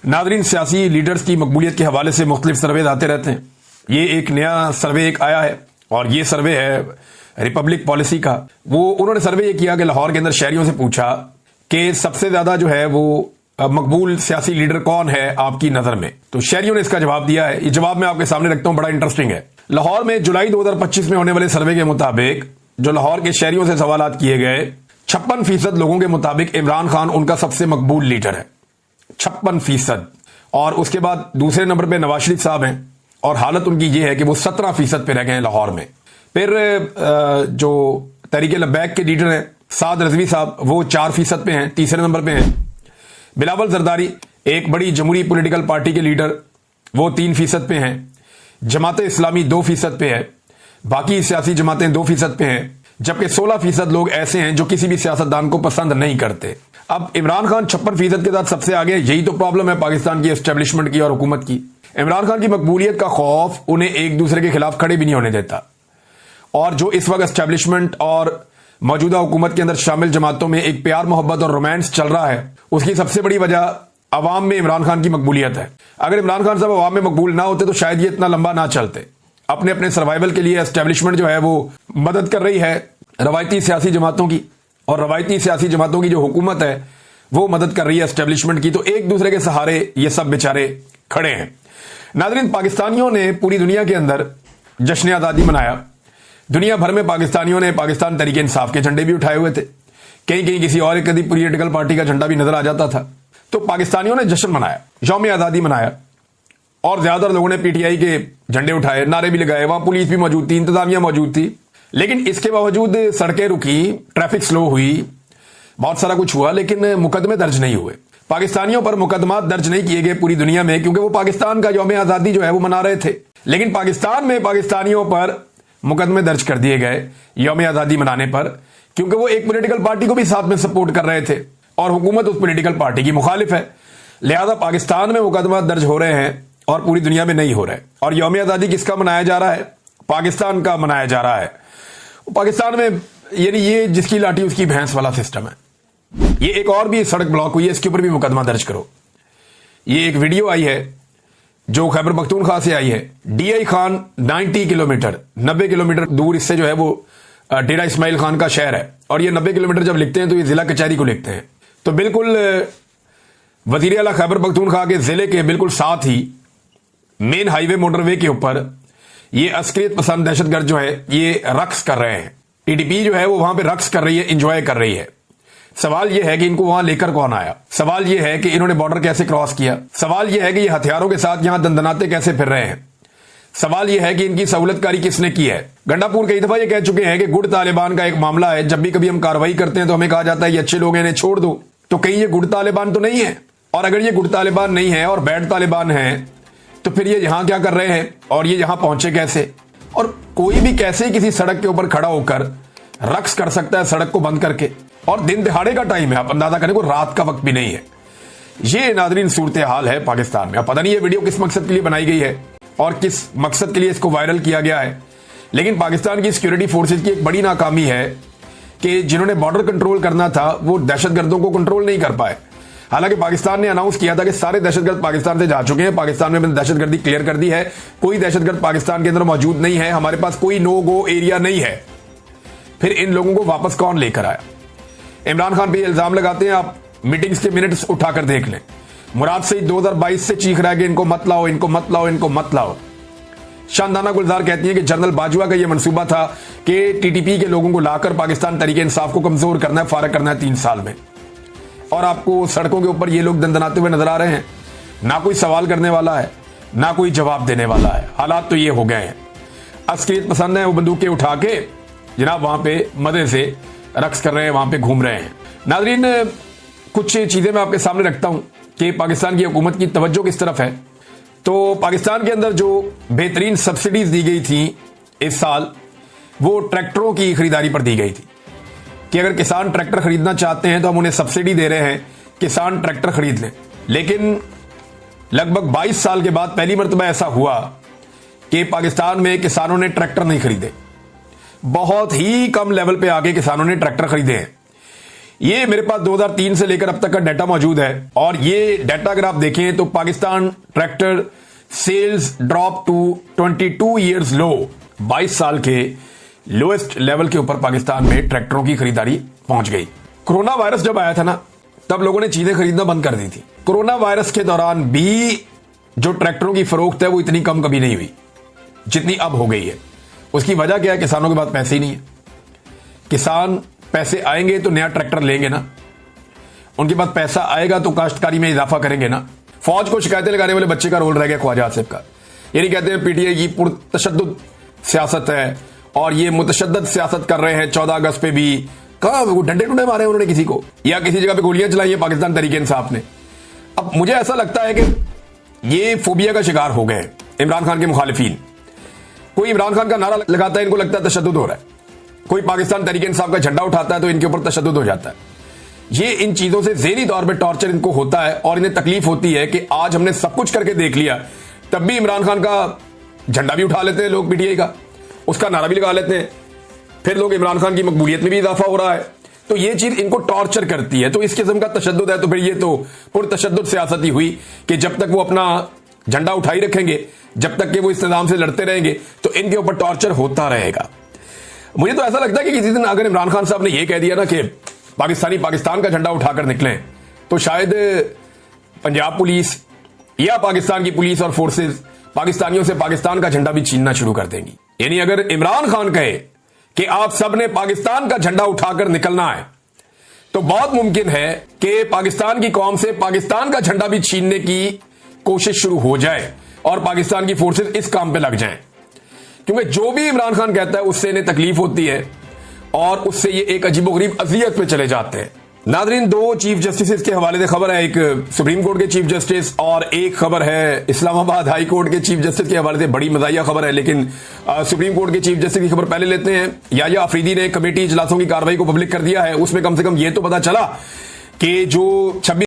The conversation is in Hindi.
नादरीन, सियासी लीडर्स की मकबूलियत के हवाले से मुख्तलिफ सर्वे आते रहते हैं। ये एक नया सर्वे एक आया है और ये सर्वे है रिपब्लिक पॉलिसी का। उन्होंने सर्वे ये किया कि लाहौर के अंदर शहरियों से पूछा कि सबसे ज्यादा जो है वो मकबूल सियासी लीडर कौन है आपकी नजर में। तो शहरियों ने इसका जवाब दिया है। ये जवाब मैं आपके सामने रखता हूं, बड़ा इंटरेस्टिंग है। लाहौर में जुलाई 2025 में होने वाले सर्वे के मुताबिक जो लाहौर के शहरियों से सवाल किए गए, 56% लोगों के मुताबिक इमरान खान उनका सबसे मकबूल लीडर है, 56%। और उसके बाद दूसरे नंबर पे नवाज शरीफ साहब हैं और हालत उनकी ये है कि वो 17% पे रह गए हैं लाहौर में। फिर जो तहरीके लब्बैक के लीडर हैं साद रजवी साहब, वो 4% पे हैं, तीसरे नंबर पे हैं। बिलावल जरदारी, एक बड़ी जमहूरी पॉलिटिकल पार्टी के लीडर, वो 3% पे हैं। जमात इस्लामी 2% पे है। बाकी सियासी जमातें 2% पे हैं, जबकि 16% लोग ऐसे हैं जो किसी भी सियासतदान को पसंद नहीं करते। अब इमरान खान 56% के साथ सबसे आगे। यही तो प्रॉब्लम है पाकिस्तान की एस्टेब्लिशमेंट की और हुकूमत की। इमरान खान की मकबूलियत का खौफ उन्हें एक दूसरे के खिलाफ खड़े भी नहीं होने देता। और जो इस वक्त एस्टेब्लिशमेंट और मौजूदा हुकूमत के अंदर शामिल जमातों में एक प्यार मोहब्बत और रोमांस चल रहा है, उसकी सबसे बड़ी वजह अवाम में इमरान खान की मकबूलियत है। अगर इमरान खान साहब अवाम में मकबूल ना होते तो शायद ये इतना लंबा ना चलते। अपने अपने सर्वाइवल के लिए एस्टेब्लिशमेंट जो है वो मदद कर रही है रवायती सियासी जमातों की, और रवायती सियासी जमातों की जो हुकूमत है वो मदद कर रही है एस्टेब्लिशमेंट की। तो एक दूसरे के सहारे ये सब बेचारे खड़े हैं। नाज़रीन, पाकिस्तानियों ने पूरी दुनिया के अंदर जश्न आज़ादी मनाया। दुनिया भर में पाकिस्तानियों ने पाकिस्तान तहरीक इंसाफ के झंडे भी उठाए हुए थे। कहीं कहीं किसी और एक पॉलिटिकल पार्टी का झंडा भी नजर आ जाता था। तो पाकिस्तानियों ने जश्न मनाया, यौम आज़ादी मनाया, और ज्यादातर लोगों ने पीटीआई के झंडे उठाए, नारे भी लगाए। वहां पुलिस भी मौजूद थी, इंतजामिया मौजूद थी। लेकिन इसके बावजूद सड़कें रुकी, ट्रैफिक स्लो हुई, बहुत सारा कुछ हुआ, लेकिन मुकदमे दर्ज नहीं हुए। पाकिस्तानियों पर मुकदमा दर्ज नहीं किए गए पूरी दुनिया में, क्योंकि वो पाकिस्तान का यौम आज़ादी जो है वो मना रहे थे। लेकिन पाकिस्तान में पाकिस्तानियों पर मुकदमे दर्ज कर दिए गए यौम आज़ादी मनाने पर, क्योंकि वो एक पॉलिटिकल पार्टी को भी साथ में सपोर्ट कर रहे थे और हुकूमत उस पॉलिटिकल पार्टी की मुखालिफ है। लिहाजा पाकिस्तान में मुकदमा दर्ज हो रहे हैं और पूरी दुनिया में नहीं हो रहे। और यौम आज़ादी किसका मनाया जा रहा है? पाकिस्तान का मनाया जा रहा है। पाकिस्तान में यानी ये जिसकी लाठी उसकी भैंस वाला सिस्टम है। ये एक और भी सड़क ब्लॉक हुई है, इसके ऊपर भी मुकदमा दर्ज करो। ये एक वीडियो आई है जो खैबर पख्तूनख्वा से आई है। डीआई खान 90 किलोमीटर दूर इससे जो है वो डेरा इस्माइल खान का शहर है। और ये 90 किलोमीटर जब लिखते हैं तो ये जिला कचहरी को लिखते हैं। तो बिल्कुल वजीर आला खैबर पख्तूनख्वा के जिले के बिल्कुल साथ ही मेन हाईवे मोटरवे के ऊपर ये अस्करियत पसंद दहशतगर्द जो है ये रक्स कर रहे हैं। टीडीपी जो है वो वहां पे रक्स कर रही है, इंजॉय कर रही है। सवाल यह है कि इनको वहां लेकर कौन आया? सवाल यह है कि इन्होंने बॉर्डर कैसे क्रॉस किया? सवाल यह है कि ये हथियारों के साथ यहां दंदनाते कैसे फिर रहे हैं? सवाल यह है कि इनकी सहूलतकारी किसने की है? गंडापुर कई दफा ये कह चुके हैं कि गुड़ तालिबान का एक मामला है। जब भी कभी हम कार्रवाई करते हैं तो हमें कहा जाता है ये अच्छे लोग हैं, इन्हें छोड़ दो। तो कहीं ये गुड़ तालिबान तो नहीं है? और अगर ये गुड़ तालिबान नहीं है और बैड तालिबान है तो फिर ये यहां क्या कर रहे हैं और ये यहां पहुंचे कैसे? और कोई भी कैसे किसी सड़क के ऊपर खड़ा होकर रक्स कर सकता है सड़क को बंद करके? और दिन दिहाड़े का टाइम है, आप अंदाजा करें, को रात का वक्त भी नहीं है। ये नाज़रीन सूरत हाल है पाकिस्तान में। अब पता नहीं ये वीडियो किस मकसद के लिए बनाई गई है और किस मकसद के लिए इसको वायरल किया गया है, लेकिन पाकिस्तान की सिक्योरिटी फोर्सेज की एक बड़ी नाकामी है कि जिन्होंने बॉर्डर कंट्रोल करना था वो दहशतगर्दों को कंट्रोल नहीं कर पाए। हालांकि पाकिस्तान ने अनाउंस किया था कि सारे दहशतगर्द पाकिस्तान से जा चुके हैं, पाकिस्तान में दहशतगर्दी क्लियर कर दी है, कोई दहशतगर्द पाकिस्तान के अंदर मौजूद नहीं है, हमारे पास कोई नो गो एरिया नहीं है। फिर इन लोगों को वापस कौन लेकर आया? इमरान खान पे इल्जाम लगाते हैं, आप मीटिंग्स के मिनट्स उठाकर देख लें। मुराद सईद 2022 से चीख रहा है कि इनको मत लाओ, इनको मत लाओ, इनको मत लाओ। शानदाना गुलजार कहती है कि जनरल बाजवा का यह मंसूबा था कि टीटीपी के लोगों को लाकर पाकिस्तान तहरीक इंसाफ को कमजोर करना है, फारग करना है 3 साल में। और आपको सड़कों के ऊपर ये लोग दंदनाते हुए नजर आ रहे हैं। ना कोई सवाल करने वाला है, ना कोई जवाब देने वाला है। हालात तो ये हो गए हैं। अस्करियत पसंद है, वो बंदूकें उठा के जनाब वहां पे मजे से रक्स कर रहे हैं, वहां पे घूम रहे हैं। नाज़रीन, कुछ चीजें मैं आपके सामने रखता हूं कि पाकिस्तान की हुकूमत की तवज्जो किस तरफ है। तो पाकिस्तान के अंदर जो बेहतरीन सब्सिडीज दी गई थी इस साल, वो ट्रैक्टरों की खरीदारी पर दी गई थी कि अगर किसान ट्रैक्टर खरीदना चाहते हैं तो हम उन्हें सब्सिडी दे रहे हैं, किसान ट्रैक्टर खरीद लें। लेकिन लगभग 22 साल के बाद पहली मरतबा ऐसा हुआ कि पाकिस्तान में किसानों ने ट्रैक्टर नहीं खरीदे। बहुत ही कम लेवल पे आके किसानों ने ट्रैक्टर खरीदे हैं। ये मेरे पास 2003 से लेकर अब तक का डाटा मौजूद है और ये डाटा अगर आप देखें तो Pakistan tractor sales drop to 22 years low. 22 साल के लोएस्ट लेवल के ऊपर पाकिस्तान में ट्रैक्टरों की खरीदारी पहुंच गई। कोरोना वायरस जब आया था ना, तब लोगों ने चीजें खरीदना बंद कर दी थी। कोरोना वायरस के दौरान भी जो ट्रैक्टरों की फरोख्त है वो इतनी कम कभी नहीं हुई जितनी अब हो गई है। उसकी वजह क्या है? किसानों के पास पैसे ही नहीं है। किसान पैसे आएंगे तो नया ट्रैक्टर लेंगे ना, उनके पास पैसा आएगा तो काश्तकारी में इजाफा करेंगे ना। फौज को शिकायतें लगाने वाले बच्चे का रोल रह गया ख्वाजा आसिफ का। ये नहीं कहते हैं पीटीआई की पुरतशद्दुद सियासत है और ये मुतशद्दद सियासत कर रहे हैं। 14 अगस्त पे भी कहा डंडे टुंडे मारे उन्होंने किसी को, या किसी जगह पे गोलियां चलाई है पाकिस्तान तहरीक इंसाफ ने। अब मुझे ऐसा लगता है कि ये फोबिया का शिकार हो गए इमरान खान के मुखालिफिन। कोई इमरान खान का नारा लगाता है, इनको लगता है तशद्दुद हो रहा है। कोई पाकिस्तान तहरीक इंसाफ का झंडा उठाता है तो इनके ऊपर तशद्दुद हो जाता है। ये इन चीजों से ज़हनी तौर पे टॉर्चर इनको होता है और इन्हें तकलीफ होती है कि आज हमने सब कुछ करके देख लिया, तब भी इमरान खान का झंडा भी उठा लेते हैं लोग, पीटीआई का, उसका नारा भी लगा लेते हैं। फिर लोग इमरान खान की मकबूलियत में भी इजाफा हो रहा है, तो ये चीज इनको टॉर्चर करती है। तो इस किस्म का तशद्दुद है। तो फिर ये तो पुरतशद्दुद सियासत ही हुई कि जब तक वो अपना झंडा उठाई रखेंगे, जब तक कि वो इस निजाम से लड़ते रहेंगे, तो इनके ऊपर टॉर्चर होता रहेगा। मुझे तो ऐसा लगता है कि किसी दिन अगर इमरान खान साहब ने यह कह दिया ना कि पाकिस्तानी पाकिस्तान का झंडा उठाकर निकलें, तो शायद पंजाब पुलिस या पाकिस्तान की पुलिस और फोर्सेस पाकिस्तानियों से पाकिस्तान का झंडा भी छीनना शुरू कर देंगी। यानी अगर इमरान खान कहे कि आप सब ने पाकिस्तान का झंडा उठाकर निकलना है, तो बहुत मुमकिन है कि पाकिस्तान की कौम से पाकिस्तान का झंडा भी छीनने की कोशिश शुरू हो जाए और पाकिस्तान की फोर्सेस इस काम पे लग जाएं। क्योंकि जो भी इमरान खान कहता है उससे इन्हें तकलीफ होती है और उससे ये एक अजीबोगरीब अज़ियत पे चले जाते हैं। नादरीन, 2 चीफ जस्टिस के हवाले से खबर है, एक सुप्रीम कोर्ट के चीफ जस्टिस और एक खबर है इस्लामाबाद हाई कोर्ट के चीफ जस्टिस के हवाले से। बड़ी मज़ाहिया खबर है, लेकिन सुप्रीम कोर्ट के चीफ जस्टिस की खबर पहले लेते हैं। याया अफरीदी ने कमेटी इजलासों की कार्रवाई को पब्लिक कर दिया है। उसमें कम से कम ये तो पता चला कि जो 26